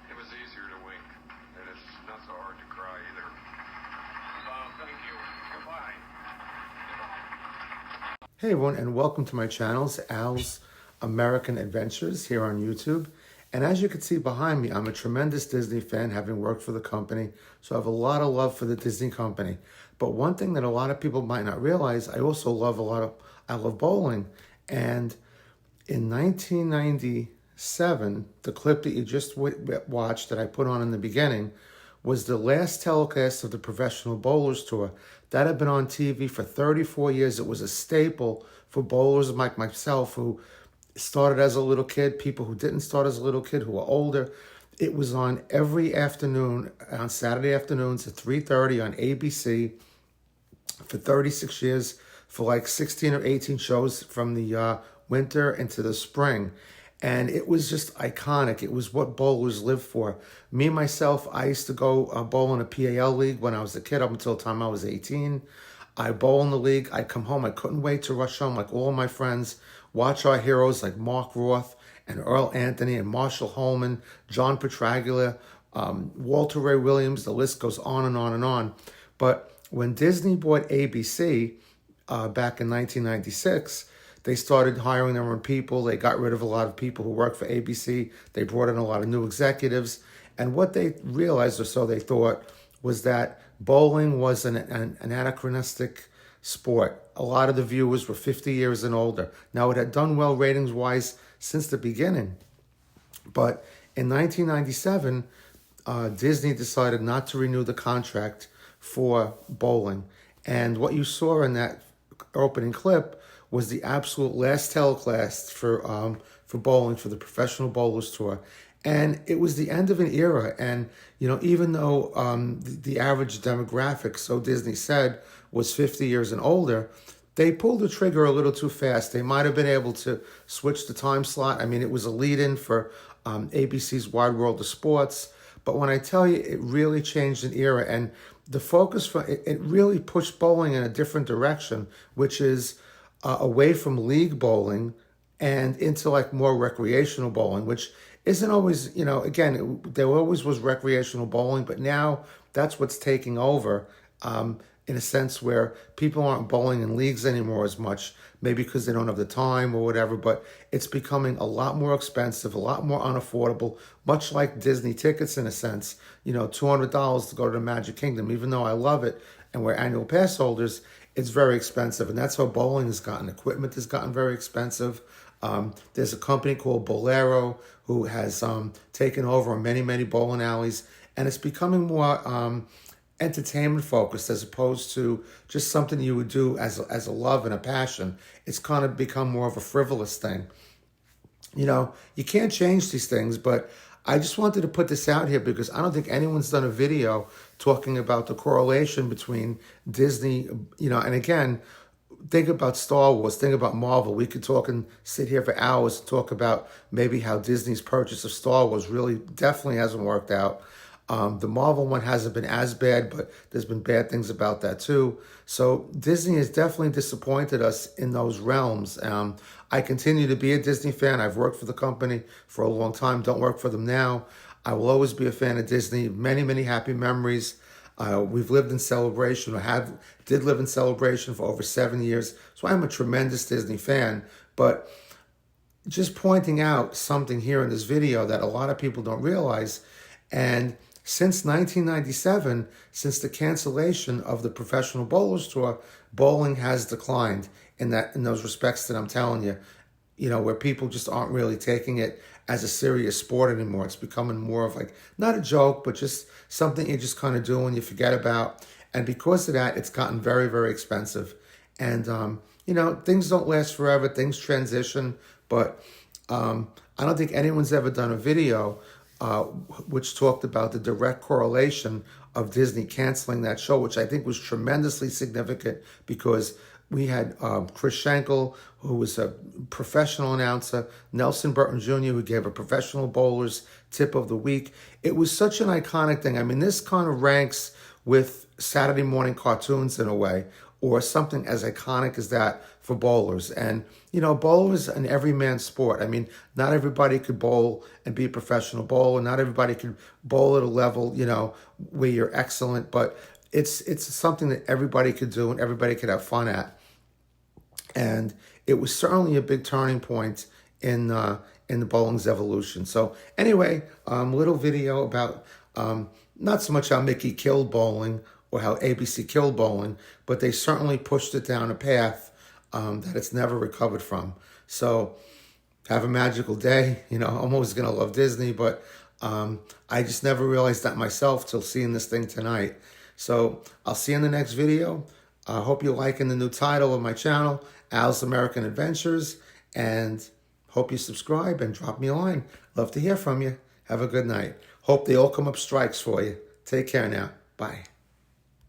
It was easier to wink, and it's not so hard to cry either. Thank you. Goodbye. Hey everyone, and welcome to my channel, Al's American Adventures here on YouTube. And as you can see behind me, I'm a tremendous Disney fan, having worked for the company, so I have a lot of love for the Disney company. But one thing that a lot of people might not realize, I also love I love bowling. And in 1997, the clip that you just watched that I put on in the beginning was the last telecast of the Professional Bowlers Tour. That had been on TV for 34 years. It was a staple for bowlers like myself who started as a little kid, people who didn't start as a little kid, who were older. It was on every afternoon, on Saturday afternoons at 3:30 on ABC for 36 years, for like 16 or 18 shows from the winter into the spring. And it was just iconic. It was what bowlers lived for. Me, myself, I used to go bowl in a PAL league when I was a kid up until the time I was 18. I bowl in the league. I'd come home. I couldn't wait to rush home like all of my friends, watch our heroes like Mark Roth and Earl Anthony and Marshall Holman, John Petraglia, Walter Ray Williams. The list goes on and on and on. But when Disney bought ABC back in 1996, they started hiring their own people. They got rid of a lot of people who worked for ABC. They brought in a lot of new executives. And what they realized, or so they thought, was that bowling was an anachronistic sport. A lot of the viewers were 50 years and older. Now, it had done well ratings-wise since the beginning. But in 1997, Disney decided not to renew the contract for bowling. And what you saw in that opening clip was the absolute last telecast for bowling, for the Professional Bowlers Tour. And it was the end of an era. And, you know, even though the average demographic, so Disney said, was 50 years and older, they pulled the trigger a little too fast. They might have been able to switch the time slot. I mean, it was a lead-in for ABC's Wide World of Sports. But when I tell you, it really changed an era. And the focus, it really pushed bowling in a different direction, which is away from league bowling and into like more recreational bowling, which isn't always, you know, again, there always was recreational bowling, but now that's what's taking over in a sense where people aren't bowling in leagues anymore as much, maybe because they don't have the time or whatever, but it's becoming a lot more expensive, a lot more unaffordable, much like Disney tickets in a sense. You know, $200 to go to the Magic Kingdom, even though I love it and we're annual pass holders, it's very expensive. And that's how bowling has gotten. Equipment has gotten very expensive. There's a company called Bolero who has taken over many, many bowling alleys, and it's becoming more entertainment focused as opposed to just something you would do as a love and a passion. It's kind of become more of a frivolous thing. You know, you can't change these things, but I just wanted to put this out here because I don't think anyone's done a video talking about the correlation between Disney, you know, and again, think about Star Wars, think about Marvel. We could talk and sit here for hours and talk about maybe how Disney's purchase of Star Wars really definitely hasn't worked out. The Marvel one hasn't been as bad, but there's been bad things about that too. So Disney has definitely disappointed us in those realms. I continue to be a Disney fan. I've worked for the company for a long time. Don't work for them now. I will always be a fan of Disney. Many, many happy memories. We've lived in Celebration, or did live in Celebration for over 7 years. So I'm a tremendous Disney fan. But just pointing out something here in this video that a lot of people don't realize, and since 1997, since the cancellation of the Professional Bowlers Tour, bowling has declined in those respects that I'm telling you. You know, where people just aren't really taking it as a serious sport anymore. It's becoming more of like, not a joke, but just something you just kind of do and you forget about. And because of that, it's gotten very, very expensive. And, you know, things don't last forever. Things transition. But I don't think anyone's ever done a video which talked about the direct correlation of Disney canceling that show, which I think was tremendously significant because we had Chris Schenkel, who was a professional announcer, Nelson Burton Jr., who gave a professional bowler's tip of the week. It was such an iconic thing. I mean, this kind of ranks with Saturday morning cartoons in a way, or something as iconic as that for bowlers. And, you know, bowlers an everyman sport. I mean, not everybody could bowl and be a professional bowler. Not everybody could bowl at a level, you know, where you're excellent. But it's something that everybody could do and everybody could have fun at. And it was certainly a big turning point in the bowling's evolution. So anyway, little video about not so much how Mickey killed bowling or how ABC killed bowling, but they certainly pushed it down a path that it's never recovered from. So have a magical day. You know, I'm always going to love Disney, but I just never realized that myself till seeing this thing tonight. So I'll see you in the next video. I hope you're liking the new title of my channel, Al's American Adventures, and hope you subscribe and drop me a line. Love to hear from you. Have a good night. Hope they all come up strikes for you. Take care now. Bye.